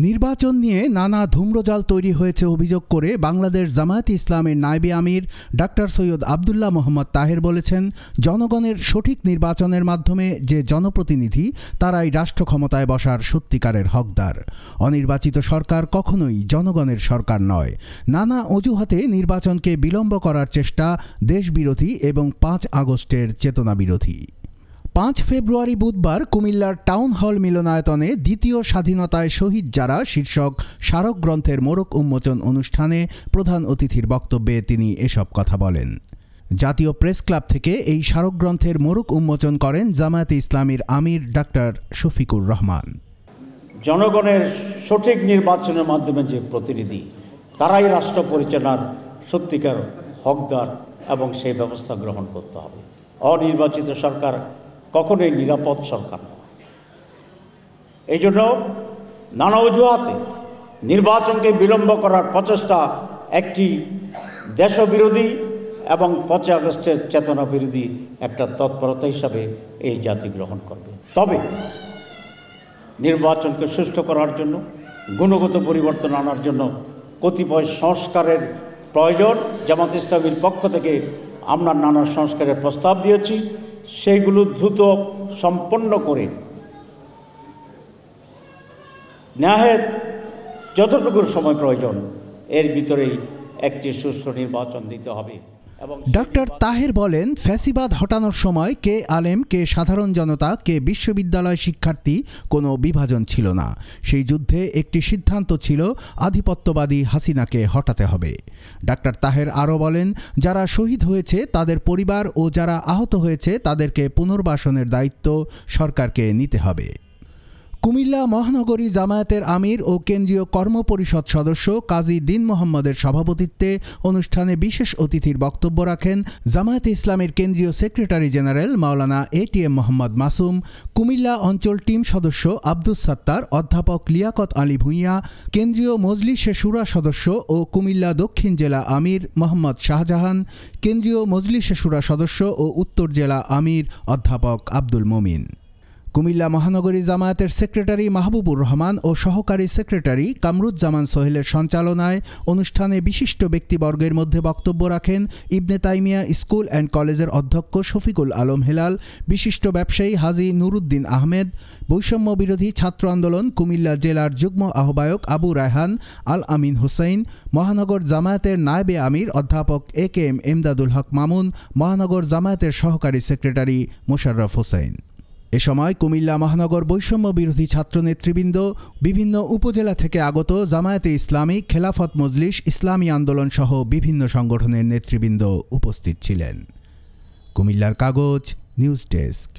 নির্বাচন নিয়ে নানা ধূম্রজাল তৈরি হয়েছে অভিযোগ করে বাংলাদেশ জামায়াতে ইসলামের নায়েবে আমির ডাক্তার সৈয়দ আব্দুল্লাহ মোহাম্মদ তাহের বলেছেন, জনগণের সঠিক নির্বাচনের মাধ্যমে যে জনপ্রতিনিধি তারাই রাষ্ট্র ক্ষমতায় বসার সত্যিকারের হকদার। অনির্বাচিত সরকার কখনোই জনগণের সরকার নয়। নানা অজুহাতে নির্বাচনকে বিলম্ব করার চেষ্টা দেশবিরোধী এবং ৫ আগস্টের চেতনা বিরোধী। ৫ ফেব্রুয়ারি বুধবার কুমিল্লার টাউন হল মিলনায়তনে দ্বিতীয় স্বাধীনতায় শহীদ যারা শীর্ষক স্মারক গ্রন্থের মোড়ক উন্মোচন অনুষ্ঠানে প্রধান অতিথির বক্তব্যে তিনি এসব কথা বলেন। জাতীয় প্রেস ক্লাব থেকে এই স্মারক গ্রন্থের মোড়ক উন্মোচন করেন জামায়াতে ইসলামীর আমির ডাক্তার শফিকুর রহমান। জনগণের সঠিক নির্বাচনের মাধ্যমে যে প্রতিনিধি তারাই রাষ্ট্র পরিচালনার সত্যিকার হকদার এবং সেই ব্যবস্থা গ্রহণ করতে হবে। অনির্বাচিত সরকার কখনোই নিরাপদ সরকার নয়। এই জন্য নানা অজুহাতে নির্বাচনকে বিলম্ব করার প্রচেষ্টা একটি দেশবিরোধী এবং ৫ আগস্টের চেতনা বিরোধী একটা তৎপরতা হিসাবে এই জাতি গ্রহণ করবে। তবে নির্বাচনকে সুষ্ঠু করার জন্য, গুণগত পরিবর্তন আনার জন্য কতিপয় সংস্কারের প্রয়োজন। জামাত ইসলামীর পক্ষ থেকে আমরা নানা সংস্কারের প্রস্তাব দিয়েছি, সেইগুলো দ্রুত সম্পন্ন করে ন্যায়ের যতটুকু সময় প্রয়োজন এর ভিতরেই একটি সুষ্ঠু নির্বাচন দিতে হবে। ডাক্তার তাহের বলেন, ফ্যাসিবাদ হটানোর সময় কে আলেম, কে সাধারণ জনতা, কে বিশ্ববিদ্যালয় শিক্ষার্থী কোনো বিভাজন ছিল না। সেই যুদ্ধে একটি সিদ্ধান্ত ছিল আধিপত্যবাদী হাসিনাকে হটাতে হবে। ডাক্তার তাহের আরও বলেন, যারা শহীদ হয়েছে তাদের পরিবার ও যারা আহত হয়েছে তাদেরকে পুনর্বাসনের দায়িত্ব সরকারকে নিতে হবে। কুমিল্লা মহানগরী জামায়াতের আমির ও কেন্দ্রীয় কর্মপরিষদ সদস্য কাজী দীন মোহাম্মদের সভাপতিত্বে অনুষ্ঠানে বিশেষ অতিথির বক্তব্য রাখেন জামায়াতে ইসলামের কেন্দ্রীয় সেক্রেটারি জেনারেল মাওলানা এটিএম মোহাম্মদ মাসুম, কুমিল্লা অঞ্চল টিম সদস্য আব্দুস সাত্তার, অধ্যাপক লিয়াকত আলী ভূঁইয়া, কেন্দ্রীয় মজলিসে শুরা সদস্য ও কুমিল্লা দক্ষিণ জেলা আমির মোহাম্মদ শাহজাহান, কেন্দ্রীয় মজলিসে শুরা সদস্য ও উত্তর জেলা আমির অধ্যাপক আব্দুল মমিন। কুমিল্লা মহানগরী জামায়াতের সেক্রেটারি মাহবুবুর রহমান ও সহকারী সেক্রেটারি কামরুজ্জামান সোহেলের সঞ্চালনায় অনুষ্ঠানে বিশিষ্ট ব্যক্তিবর্গের মধ্যে বক্তব্য রাখেন ইবনে তাইমিয়া স্কুল অ্যান্ড কলেজের অধ্যক্ষ শফিকুল আলম হেলাল, বিশিষ্ট ব্যবসায়ী হাজী নুরুদ্দিন আহমেদ, বৈষম্য বিরোধী ছাত্র আন্দোলন কুমিল্লা জেলার যুগ্ম আহ্বায়ক আবু রায়হান, আল আমিন হোসাইন, মহানগর জামায়াতের নায়েবে আমির অধ্যাপক AKM এমদাদুল হক মামুন, মহানগর জামায়াতের সহকারী সেক্রেটারি মোশাররফ হোসেন। এ সময় কুমিল্লা মহানগর বৈষম্য বিরোধী ছাত্র নেতৃবৃন্দ, বিভিন্ন উপজেলা থেকে আগত জামায়াতে ইসলামী, খেলাফত মজলিস, ইসলামী আন্দোলন সহ বিভিন্ন সংগঠনের নেতৃবৃন্দ উপস্থিত ছিলেন। কুমিল্লার কাগজ নিউজ ডেস্ক।